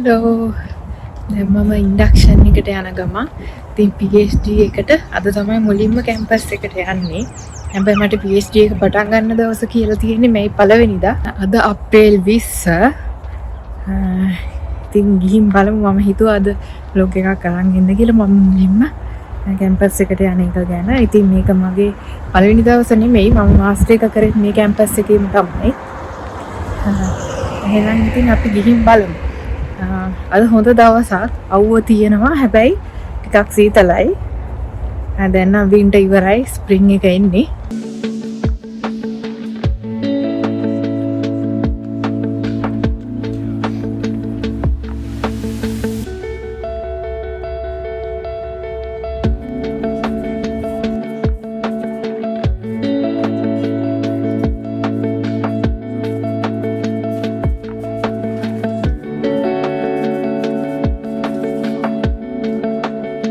Hello මම induction එකට යන ගමන් ඉතින් PhD එකට අද තමයි මුලින්ම කැම්පස් එකට යන්නේ. හැබැයි මට PhD එක පටන් ගන්න දවස කියලා තියෙන්නේ මේ පළවෙනිදා. අද අප්‍රේල් 20. ඉතින් ගිහින් බලමු. මම හිතුවා අද vlog එකක් අරන් එන්න කියලා. මම මුලින්ම කැම්පස් එකට යන එක ගැන. ඉතින් මේක මගේ පළවෙනි දවස නෙමෙයි. මම මාස්ටර් එක කරේ මේ කැම්පස් එකේම තමයි. එහෙනම් ඉතින් අපි ගිහින් බලමු. අද හොඳ දවසක් අවුව තියෙනවා හැබැයි ටිකක් සීතලයි. දැන් නම් වින්ටර් ඉවරයි ස්ප්‍රින්ග් එක එන්නේ.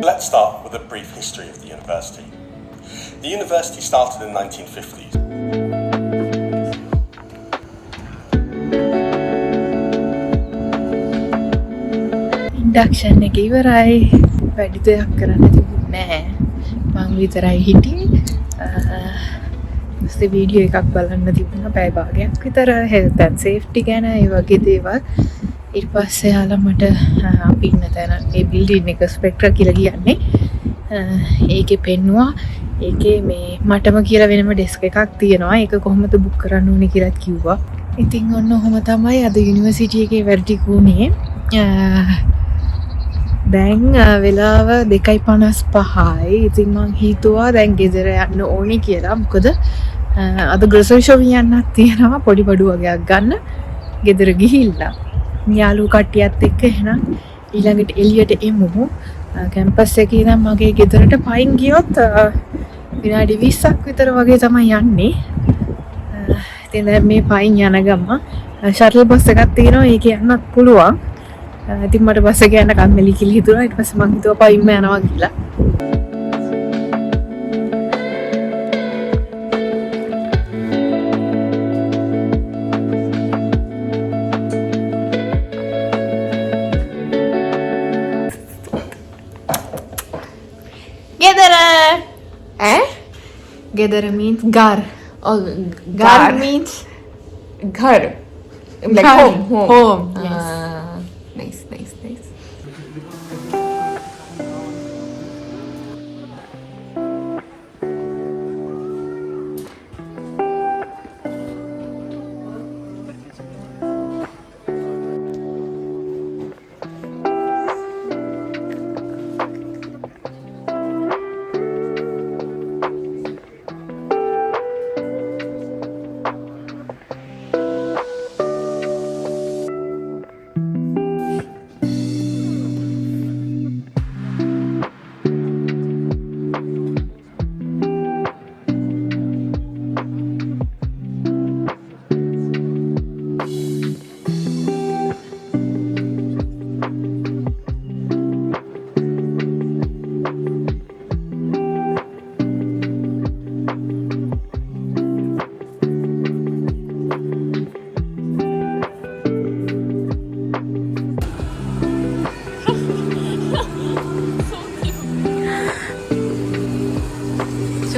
Let's start with a brief history of the university. The university started in the 1950s. Induction එක ඉවරයි. වැඩි දෙයක් කරන්න තිබුණේ නැහැ. මම විතරයි හිටියේ. ඊට වීඩියෝ එකක් බලන්න තිබුණා පැය භාගයක් විතර health and safety ගැන ඒ වගේ දේවල්. ඊට පස්සේ යාලා මට අපි ඉන්න තැන මේ බිල්ඩින් එක ස්පෙක්ට්‍රා කියලා කියන්නේ ඒකේ පෙන්නුවා ඒකේ මේ මටම කියලා වෙනම ඩෙස්ක් එකක් තියෙනවා ඒක කොහොමද බුක් කරන්න ඕනේ කියලාත් කිව්වා. ඉතින් ඔන්න ඔහොම තමයි අද යුනිවර්සිටි එකේ වැඩ ටික උනේ. දැන් වෙලාව 2:55යි. ඉතින් මං හිතුවා දැන් ගෙදර යන්න ඕනේ කියලා. මොකද අද ග්‍රොසරි ෂොපින් යන්නත් තියෙනවා පොඩි බඩු වගේක් ගන්න. ගෙදර ගිහිල්ලා යාළුවෝ කට්ටියත් එක්ක එහෙනම් ඊළඟට එළියට එමු. කැම්පස් එකේ ඉඳන් මගේ ගෙදරට පයින් ගියොත් විනාඩි 20ක් විතර වගේ තමයි යන්නේ. ඉතින් දැන් මේ පයින් යන ගම ෂටල් බස් එකක් තියෙනවා. ඒක යන්නත් පුළුවන්. ඉතින් මට බස් එක යන්න කම්මැලි කියලා හිතුණා. ඊට පස්සේ මං හිතුවා පයින්ම යනවා කියලා. Gedara. Gedara means gar. Oh, Gar means ghar. Like Ghar. home. Home, yes. Nice.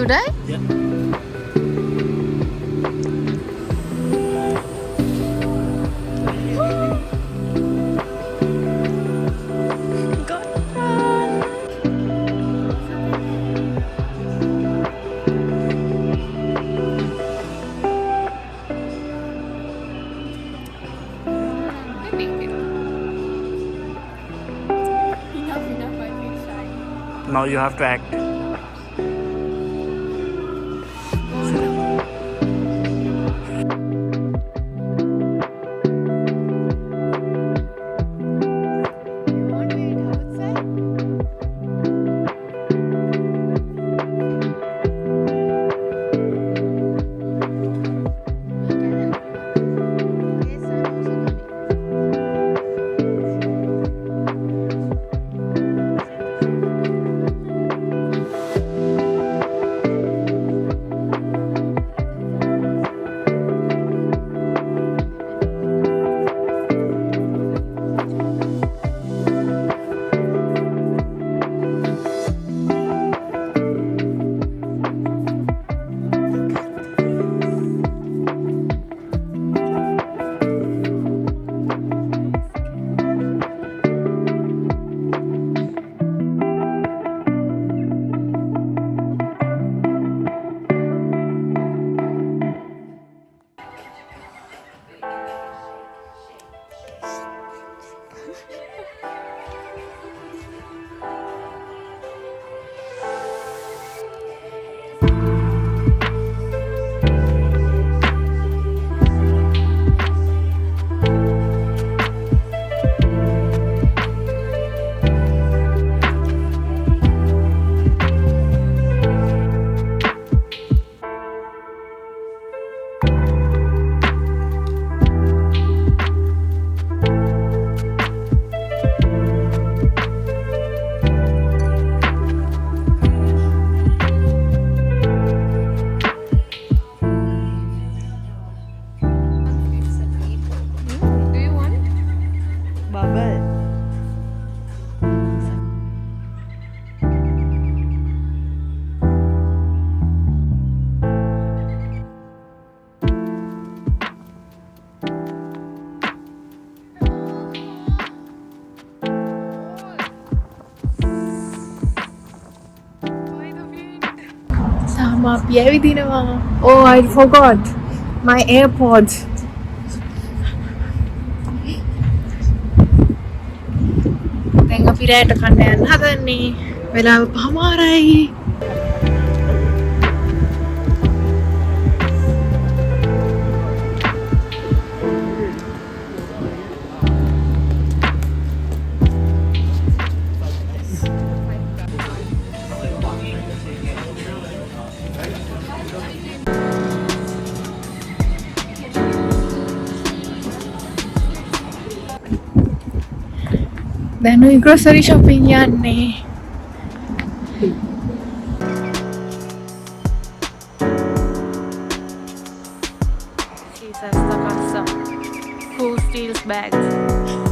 should I? Yeah. Now you have to act. අම්මා අපි ඇවිදිනවා. Oh, I forgot my AirPods. දැන් අපි රැයට කන්න යන්න හදන්නේ. වෙලාව 5:00යි. දැන් ඔය ග්‍රොසරි shopping යන්නේ. She says the custom. Who steals bags?